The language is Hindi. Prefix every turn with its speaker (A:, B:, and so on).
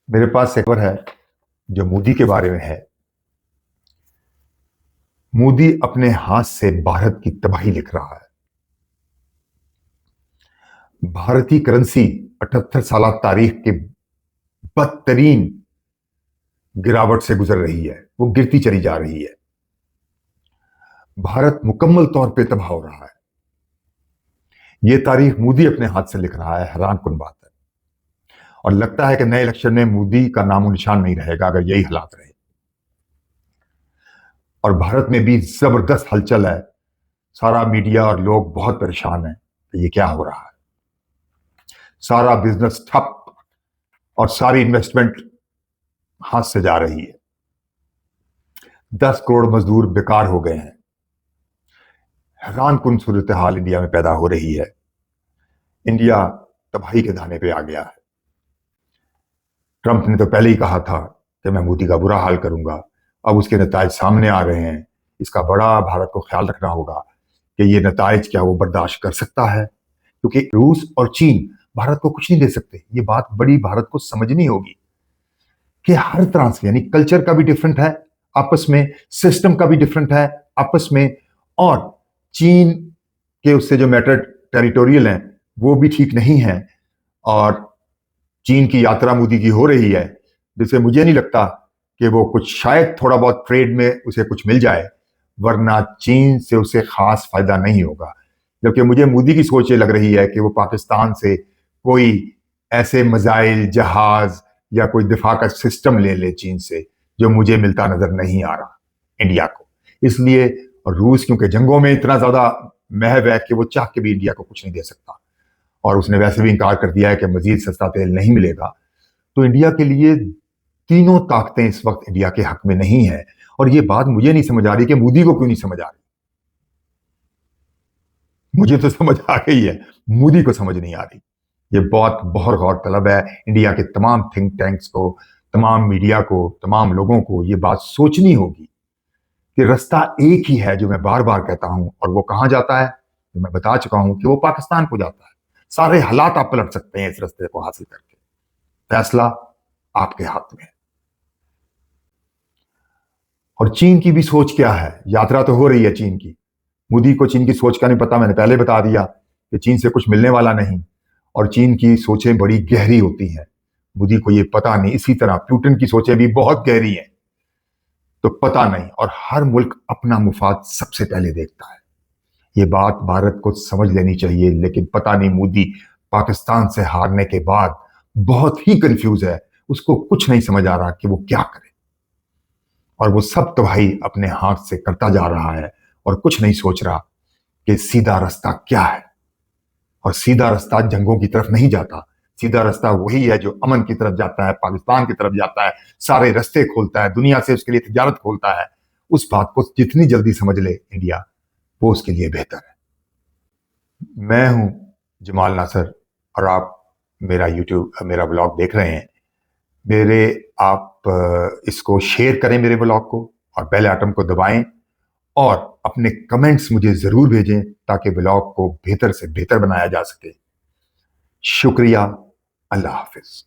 A: मेरे पास एक खबर है जो मोदी के बारे में है। मोदी अपने हाथ से भारत की तबाही लिख रहा है। भारतीय करेंसी 78 साल तारीख के बदतरीन गिरावट से गुजर रही है, वो गिरती चली जा रही है। भारत मुकम्मल तौर पे तबाह हो रहा है। ये तारीख मोदी अपने हाथ से लिख रहा है, हैरान कुन बात है। और लगता है कि नए इलेक्शन में मोदी का नामो निशान नहीं रहेगा अगर यही हालात रहे। और भारत में भी जबरदस्त हलचल है। सारा मीडिया और लोग बहुत परेशान हैं कि ये क्या हो रहा है। सारा बिजनेस ठप और सारी इन्वेस्टमेंट हाथ से जा रही है। 10 करोड़ मजदूर बेकार हो गए हैं। हैरान कुन सूरत हाल इंडिया में पैदा हो रही है। इंडिया तबाही के दाने पे आ गया है। ट्रंप ने तो पहले ही कहा था कि मैं मोदी का बुरा हाल करूंगा। अब उसके नतायज सामने आ रहे हैं। इसका बड़ा भारत को ख्याल रखना होगा कि ये नतायज क्या वो बर्दाश्त कर सकता है, क्योंकि रूस और चीन भारत को कुछ नहीं दे सकते। ये बात बड़ी भारत को समझनी होगी कि हर तरह से, यानी कल्चर का भी डिफरेंट है आपस में, सिस्टम का भी डिफरेंट है आपस में, और चीन के उससे जो मैटर टेरिटोरियल हैं वो भी ठीक नहीं है। और चीन की यात्रा मोदी की हो रही है, जिससे मुझे नहीं लगता कि वो कुछ, शायद थोड़ा बहुत ट्रेड में उसे कुछ मिल जाए, वरना चीन से उसे खास फायदा नहीं होगा। जबकि मुझे मोदी की सोच ये लग रही है कि वो पाकिस्तान से कोई ऐसे मिसाइल, जहाज या कोई दिफा का सिस्टम ले ले चीन से, जो मुझे मिलता नजर नहीं आ रहा इंडिया को। इसलिए रूस क्योंकि जंगों में इतना ज्यादा महव है कि वो चाह के भी इंडिया को कुछ नहीं दे सकता, और उसने वैसे भी इनकार कर दिया है कि मजीद सस्ता तेल नहीं मिलेगा। तो इंडिया के लिए तीनों ताकतें इस वक्त इंडिया के हक में नहीं है। और ये बात मुझे नहीं समझ आ रही कि मोदी को क्यों नहीं समझ आ रही। मुझे तो समझ आ गई है, मोदी को समझ नहीं आ रही। ये बहुत बहुत गौरतलब है। इंडिया के तमाम थिंक टैंक्स को, तमाम मीडिया को, तमाम लोगों को ये बात सोचनी होगी कि रास्ता एक ही है, जो मैं बार बार कहता हूं, और वो कहां जाता है, जो मैं बता चुका हूं कि वो पाकिस्तान को जाता है। सारे हालात आप पलट सकते हैं इस रास्ते को हासिल करके। फैसला आपके हाथ में है। और चीन की भी सोच क्या है, यात्रा तो हो रही है चीन की। मोदी को चीन की सोच का नहीं पता, मैंने पहले बता दिया कि चीन से कुछ मिलने वाला नहीं। और चीन की सोचें बड़ी गहरी होती हैं, मोदी को ये पता नहीं। इसी तरह पुतिन की सोचें भी बहुत गहरी हैं, तो पता नहीं। और हर मुल्क अपना मुफाद सबसे पहले देखता है। ये बात भारत को समझ लेनी चाहिए। लेकिन पता नहीं मोदी पाकिस्तान से हारने के बाद बहुत ही कंफ्यूज है। उसको कुछ नहीं समझ आ रहा कि वो क्या करे, और वो सब तबाही अपने हाथ से करता जा रहा है और कुछ नहीं सोच रहा कि सीधा रास्ता क्या है। और सीधा रास्ता जंगों की तरफ नहीं जाता। सीधा रास्ता वही है जो अमन की तरफ जाता है, पाकिस्तान की तरफ जाता है, सारे रास्ते खोलता है, दुनिया से उसके लिए तिजारत खोलता है। उस बात को जितनी जल्दी समझ ले इंडिया, वो उसके लिए बेहतर है। मैं हूं जमाल नासर, और आप मेरा यूट्यूब, मेरा ब्लॉग देख रहे हैं। मेरे आप इसको शेयर करें मेरे ब्लॉग को, और बेल आइटम को दबाएं, और अपने कमेंट्स मुझे जरूर भेजें ताकि ब्लॉग को बेहतर से बेहतर बनाया जा सके। शुक्रिया। अल्लाह हाफिज।